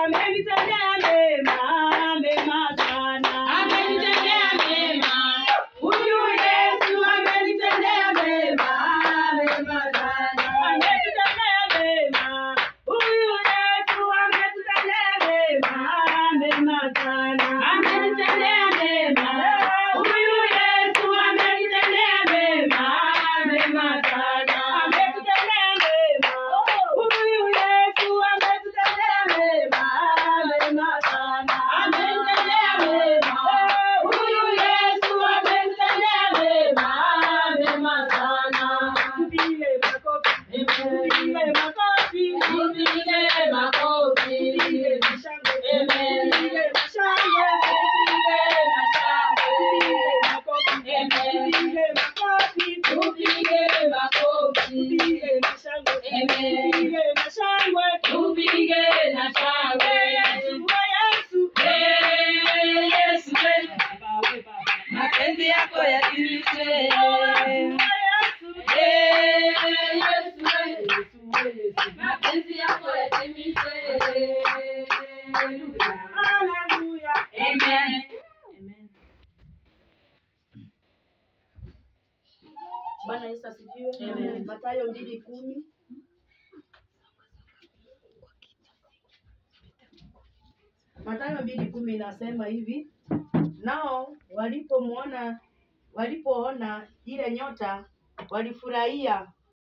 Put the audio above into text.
amenitendea mema, mema sana. Amenitendea mema. Huyu Yesu amenitendea mema, mema sana. Amenitendea mema. Huyu Yesu amenitendea mema, mema sana. Amenitendea mema. Huyu Yesu amenitendea mema, mema sana. Amenitendea mema. Huyu Yesu amenitendea mema, mema sana. Amenitendea mema. Huyu Yesu amenitendea mema, mema sana. Tupige makofi, tupige makofi, tupige makofi, tupige mashangwe, tupige mashangwe, tupige makofi, tupige makofi, tupige mashangwe, tupige mashangwe, tupige na shangwe. Yesu, Yesu, mapenzi yako yatimizwe. Mapenzi yako yatimizwe. Hallelujah. Amen. Bwana Yesu asifiwe. Amen. Mathayo 2:10. Mathayo 2:10 inasema hivi, nao walipoona ile nyota walifurahia